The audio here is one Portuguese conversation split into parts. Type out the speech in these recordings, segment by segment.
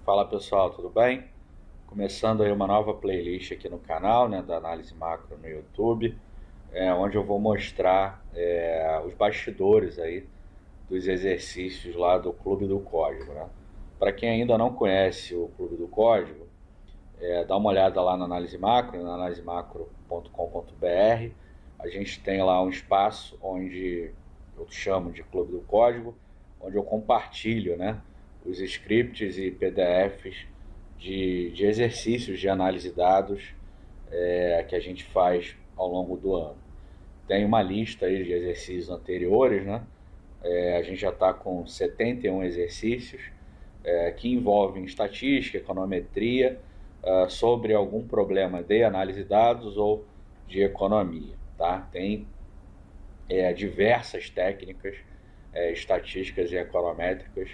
Fala pessoal, tudo bem? Começando aí uma nova playlist aqui no canal, né, da Análise Macro no YouTube, onde eu vou mostrar os bastidores aí dos exercícios lá do Clube do Código, né? Para quem ainda não conhece o Clube do Código, dá uma olhada lá na Análise Macro, na analisemacro.com.br. A gente tem lá um espaço onde eu chamo de Clube do Código, onde eu compartilho, né, os scripts e PDFs de exercícios de análise de dados que a gente faz ao longo do ano. Tem uma lista aí de exercícios anteriores, né? A gente já está com 71 exercícios que envolvem estatística, econometria, sobre algum problema de análise de dados ou de economia. Tá? Tem diversas técnicas estatísticas e econométricas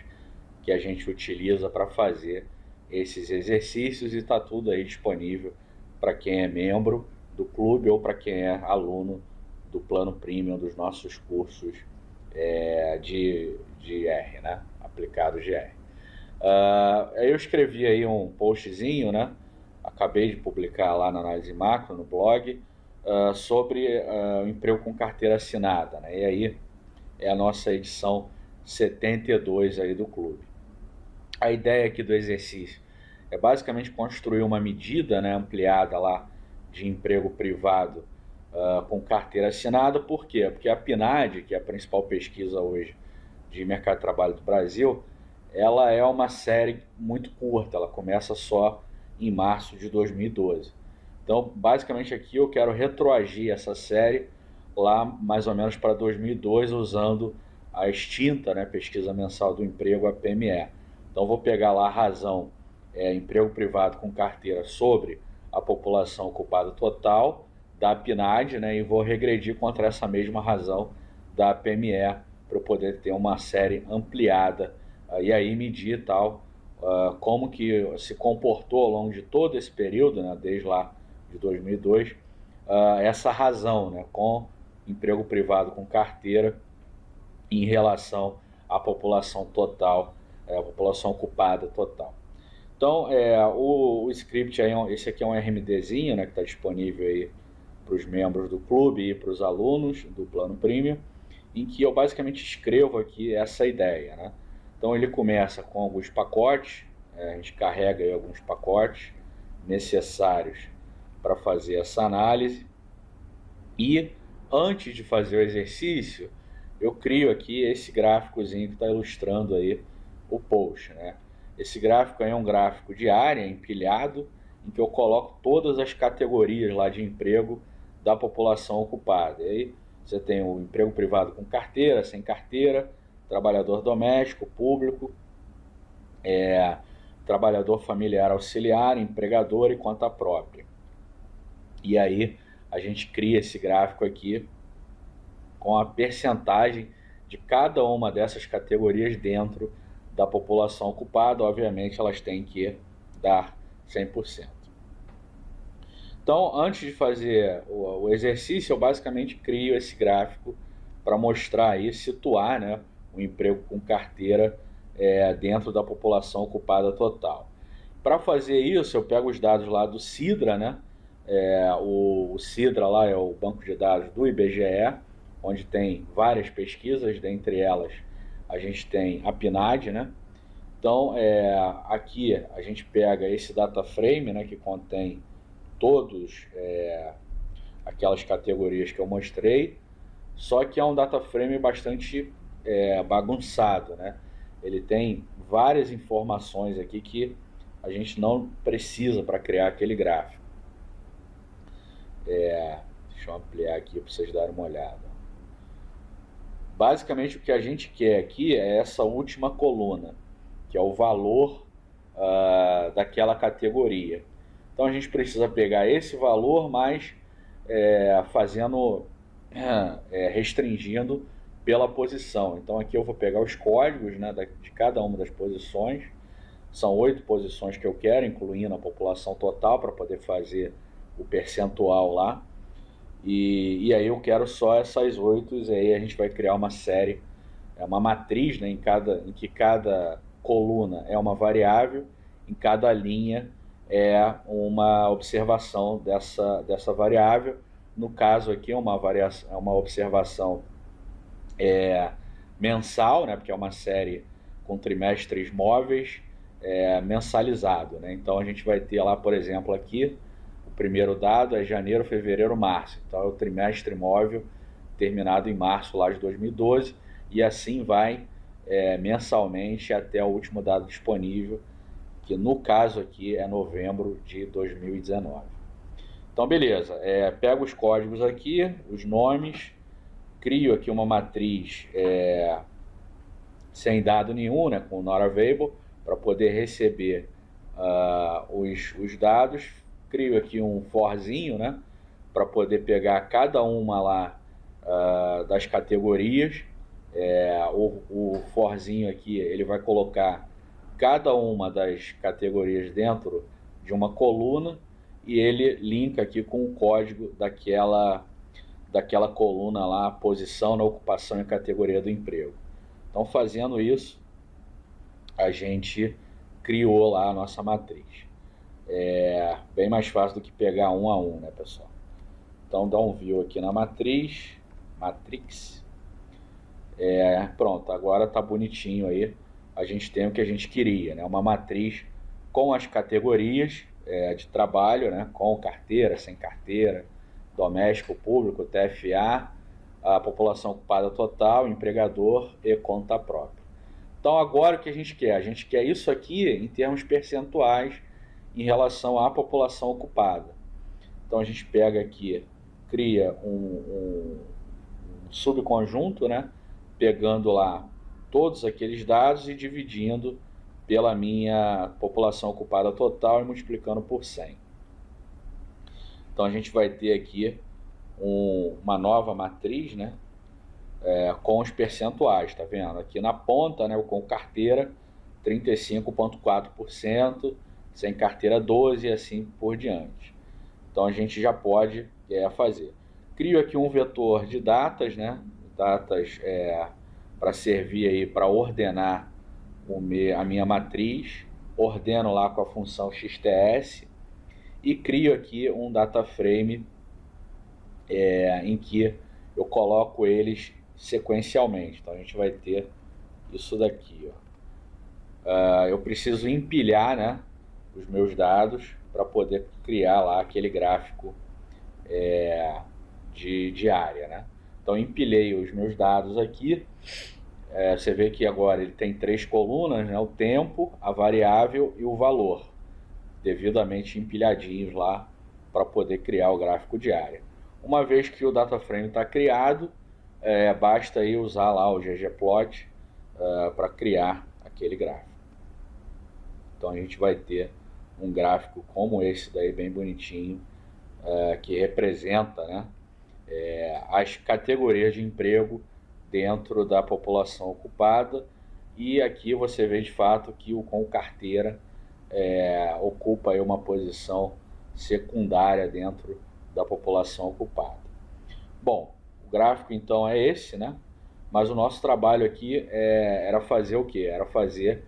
que a gente utiliza para fazer esses exercícios e está tudo aí disponível para quem é membro do clube ou para quem é aluno do plano premium dos nossos cursos de R, né? Aplicados de R. Eu escrevi aí um postzinho, né? Acabei de publicar lá na Análise Macro, no blog, sobre o emprego com carteira assinada, né? E aí é a nossa edição 72 aí do clube. A ideia aqui do exercício é basicamente construir uma medida, né, ampliada lá de emprego privado com carteira assinada. Por quê? Porque a PNAD, que é a principal pesquisa hoje de mercado de trabalho do Brasil, ela é uma série muito curta, ela começa só em março de 2012. Então, basicamente aqui eu quero retroagir essa série lá mais ou menos para 2002, usando a extinta, né, pesquisa mensal do emprego, a PME. Então vou pegar lá a razão emprego privado com carteira sobre a população ocupada total da PNAD, né, e vou regredir contra essa mesma razão da PME para eu poder ter uma série ampliada e aí medir tal como que se comportou ao longo de todo esse período, né, desde lá de 2002, essa razão, né, com emprego privado com carteira em relação à população total, a população ocupada total. Então, o script, aí, esse aqui é um RMDzinho, né, que está disponível aí para os membros do clube e para os alunos do plano premium, em que eu basicamente escrevo aqui essa ideia, né? Então ele começa com alguns pacotes, a gente carrega aí alguns pacotes necessários para fazer essa análise, e antes de fazer o exercício, eu crio aqui esse gráficozinho que está ilustrando aí o post, né? Esse gráfico aí é um gráfico de área empilhado, em que eu coloco todas as categorias lá de emprego da população ocupada. E aí você tem o emprego privado com carteira, sem carteira, trabalhador doméstico, público, trabalhador familiar auxiliar, empregador e conta própria. E aí a gente cria esse gráfico aqui com a percentagem de cada uma dessas categorias dentro da população ocupada. Obviamente elas têm que dar 100%. Então, antes de fazer o exercício, eu basicamente crio esse gráfico para mostrar aí, situar, né, o emprego com carteira dentro da população ocupada total. Para fazer isso, eu pego os dados lá do Sidra, né? O Sidra lá é o banco de dados do IBGE, onde tem várias pesquisas, dentre elas a gente tem a PNAD, né? Então, aqui a gente pega esse data frame, né, que contém todos aquelas categorias que eu mostrei, só que é um data frame bastante bagunçado, né? Ele tem várias informações aqui que a gente não precisa para criar aquele gráfico. Deixa eu ampliar aqui para vocês darem uma olhada. Basicamente o que a gente quer aqui é essa última coluna, que é o valor daquela categoria. Então a gente precisa pegar esse valor, mas restringindo pela posição. Então aqui eu vou pegar os códigos, né, de cada uma das posições. São 8 posições que eu quero, incluindo a população total, para poder fazer o percentual lá. E aí eu quero só essas 8, e aí a gente vai criar uma série, uma matriz, né, em que cada coluna é uma variável em cada linha é uma observação dessa variável. No caso aqui é uma observação mensal, né, porque é uma série com trimestres móveis mensalizado, né? Então a gente vai ter lá, por exemplo, aqui o primeiro dado é janeiro, fevereiro, março. Então é o trimestre móvel terminado em março lá de 2012 e assim vai mensalmente até o último dado disponível, que no caso aqui é novembro de 2019. Então beleza, pego os códigos aqui, os nomes, crio aqui uma matriz sem dado nenhum, né, com not available, para poder receber os dados. Crio aqui um forzinho, né, para poder pegar cada uma lá das categorias. O forzinho aqui ele vai colocar cada uma das categorias dentro de uma coluna e ele linka aqui com o código daquela coluna lá, a posição na ocupação e categoria do emprego. Então, fazendo isso, a gente criou lá a nossa matriz. É bem mais fácil do que pegar um a um, né, pessoal? Então, dá um view aqui na matrix. Pronto, agora tá bonitinho aí. A gente tem o que a gente queria, né? Uma matriz com as categorias de trabalho, né? Com carteira, sem carteira, doméstico, público, TFA, a população ocupada total, empregador e conta própria. Então agora o que a gente quer? A gente quer isso aqui em termos percentuais em relação à população ocupada. Então a gente pega aqui, cria um subconjunto, né? Pegando lá todos aqueles dados e dividindo pela minha população ocupada total e multiplicando por 100. Então a gente vai ter aqui uma nova matriz, né, com os percentuais, tá vendo? Aqui na ponta, né, com carteira 35,4%, sem carteira 12% e assim por diante. Então a gente já pode fazer. Crio aqui um vetor de datas, né, datas para servir aí para ordenar a minha matriz, ordeno lá com a função XTS e crio aqui um data frame em que eu coloco eles sequencialmente. Então a gente vai ter isso daqui, ó. Eu preciso empilhar, né, os meus dados para poder criar lá aquele gráfico de área, né? Então empilhei os meus dados aqui. Você vê que agora ele tem 3 colunas, né? O tempo, a variável e o valor, devidamente empilhadinhos lá para poder criar o gráfico de área. Uma vez que o data frame está criado, basta aí usar lá o ggplot para criar aquele gráfico. Então a gente vai ter um gráfico como esse daí, bem bonitinho, que representa, né, as categorias de emprego dentro da população ocupada. E aqui você vê de fato que o com carteira ocupa aí uma posição secundária dentro da população ocupada. Bom, o gráfico então é esse, né? Mas o nosso trabalho aqui era fazer o quê? Era fazer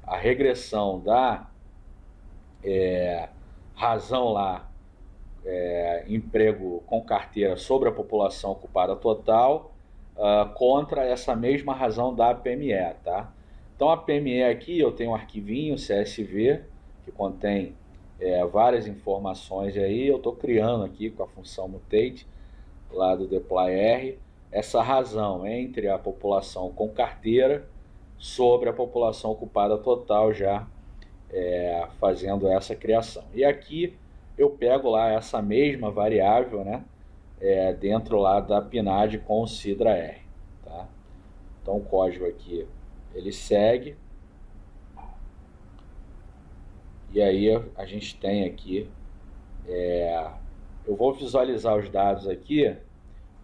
a regressão da razão lá, emprego com carteira sobre a população ocupada total, contra essa mesma razão da PME, tá? Então a PME aqui eu tenho um arquivinho CSV que contém várias informações aí. Eu estou criando aqui com a função mutate lá do deploy R essa razão entre a população com carteira sobre a população ocupada total, já fazendo essa criação. E aqui eu pego lá essa mesma variável, né, dentro lá da PNAD com o Sidra R, tá? Então o código aqui ele segue. E aí a gente tem aqui, eu vou visualizar os dados aqui.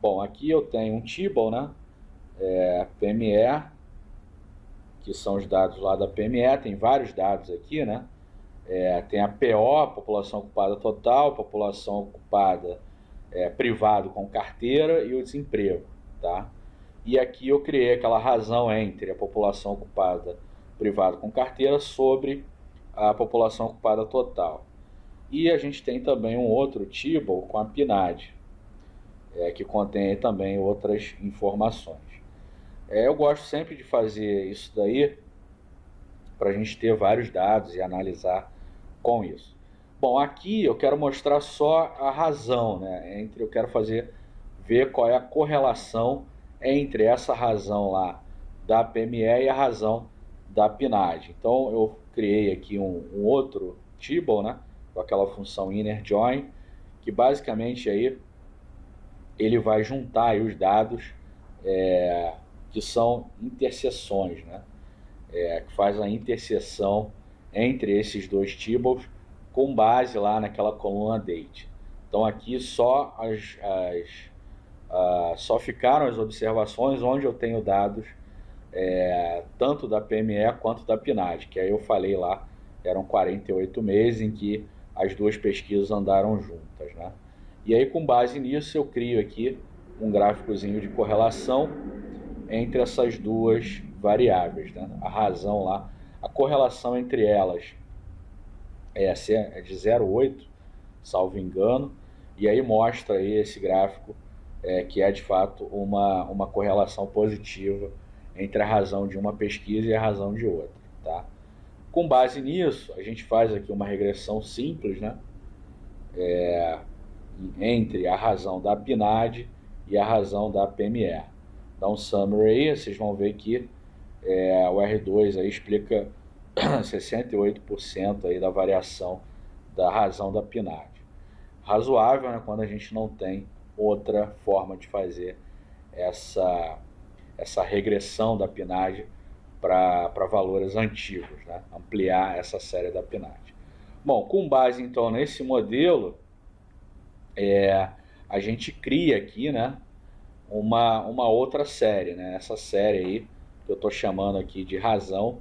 Bom, aqui eu tenho um table, né, PME, que são os dados lá da PME, tem vários dados aqui, né, tem a PO, a população ocupada total, população ocupada privado com carteira e o desemprego, tá? E aqui eu criei aquela razão entre a população ocupada privado com carteira sobre a população ocupada total. E a gente tem também um outro table com a PNAD, que contém também outras informações. Eu gosto sempre de fazer isso daí para a gente ter vários dados e analisar com isso. Bom, aqui eu quero mostrar só a razão, né? Eu quero ver qual é a correlação entre essa razão lá da PME e a razão da PNAD. Então eu criei aqui um outro table, né? Com aquela função inner join, que basicamente aí ele vai juntar aí os dados que são interseções, né? Que faz a interseção entre esses dois tables com base lá naquela coluna date. Então aqui só ficaram as observações onde eu tenho dados tanto da PME quanto da PNAD, que aí eu falei lá, eram 48 meses em que as duas pesquisas andaram juntas, né? E aí, com base nisso, eu crio aqui um gráficozinho de correlação entre essas duas variáveis, né? A razão lá, a correlação entre elas é de 0,8, salvo engano, e aí mostra aí esse gráfico que é de fato uma correlação positiva entre a razão de uma pesquisa e a razão de outra, tá? Com base nisso, a gente faz aqui uma regressão simples, né? Entre a razão da PNAD e a razão da PME. Dá um summary aí, vocês vão ver que o R2 aí explica 68% aí da variação da razão da PNAD. Razoável, né, quando a gente não tem outra forma de fazer essa regressão da PNAD para valores antigos, né? Ampliar essa série da PNAD. Bom, com base então nesse modelo, a gente cria aqui, né, uma outra série, né? Essa série aí que eu estou chamando aqui de razão,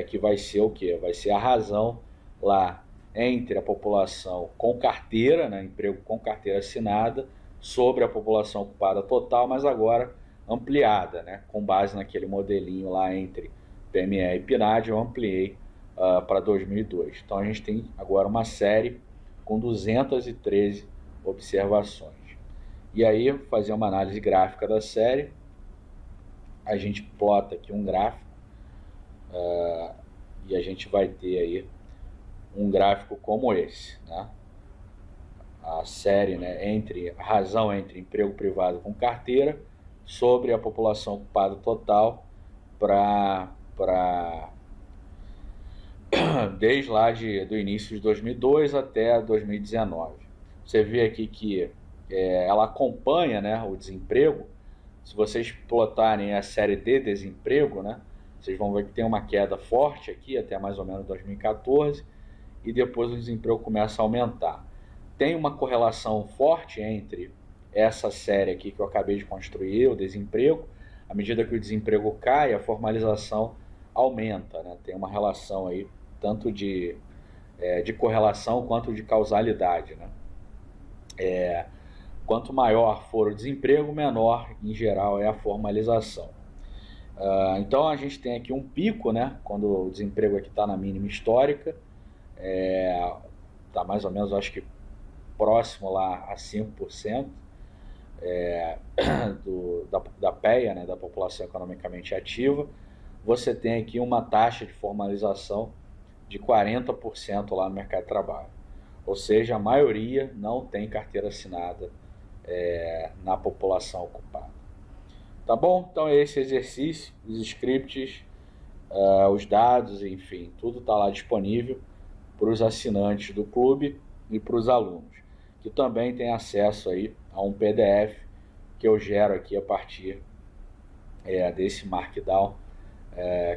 que vai ser o quê? Vai ser a razão lá entre a população com carteira, né, emprego com carteira assinada, sobre a população ocupada total, mas agora ampliada, né, com base naquele modelinho lá entre PME e PNAD, eu ampliei para 2002. Então a gente tem agora uma série com 213 observações. E aí, fazer uma análise gráfica da série, a gente plota aqui um gráfico e a gente vai ter aí um gráfico como esse, né? A série, né, a razão entre emprego privado com carteira sobre a população ocupada total desde lá do início de 2002 até 2019. Você vê aqui que ela acompanha, né, o desemprego. Se vocês plotarem a série de desemprego, né, vocês vão ver que tem uma queda forte aqui até mais ou menos 2014 e depois o desemprego começa a aumentar. Tem uma correlação forte entre essa série aqui que eu acabei de construir, o desemprego. À medida que o desemprego cai, a formalização aumenta, né? Tem uma relação aí tanto de correlação quanto de causalidade, né? Quanto maior for o desemprego, menor em geral é a formalização. Então a gente tem aqui um pico, né? Quando o desemprego aqui está na mínima histórica, está mais ou menos, acho que próximo lá a 5% da PEA, né, da população economicamente ativa. Você tem aqui uma taxa de formalização de 40% lá no mercado de trabalho. Ou seja, a maioria não tem carteira assinada na população ocupada. Tá bom? Então é esse exercício, os scripts, os dados, enfim, tudo está lá disponível para os assinantes do clube e para os alunos, que também têm acesso aí a um PDF que eu gero aqui a partir desse Markdown,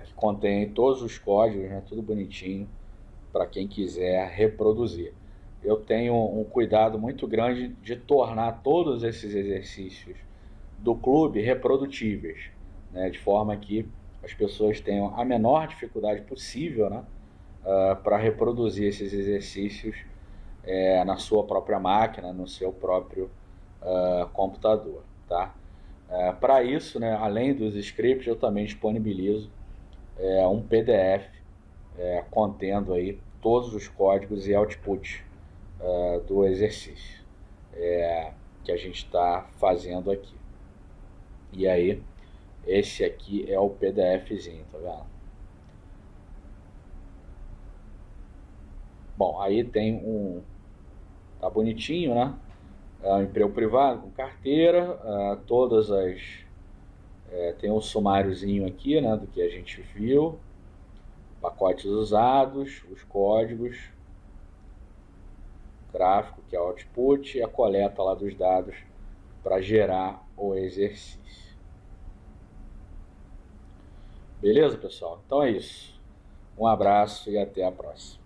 que contém todos os códigos, né, tudo bonitinho, para quem quiser reproduzir. Eu tenho um cuidado muito grande de tornar todos esses exercícios do clube reprodutíveis, né, de forma que as pessoas tenham a menor dificuldade possível, né, para reproduzir esses exercícios na sua própria máquina, no seu próprio computador, tá? Para isso, né, além dos scripts, eu também disponibilizo um PDF contendo aí todos os códigos e output do exercício que a gente está fazendo aqui. E aí, esse aqui é o PDFzinho, tá vendo? Bom, aí tem tá bonitinho, né? Emprego privado com carteira, todas as... tem um sumáriozinho aqui, né, do que a gente viu, pacotes usados, os códigos, gráfico que é o output e a coleta lá dos dados para gerar o exercício. Beleza, pessoal? Então é isso. Um abraço e até a próxima.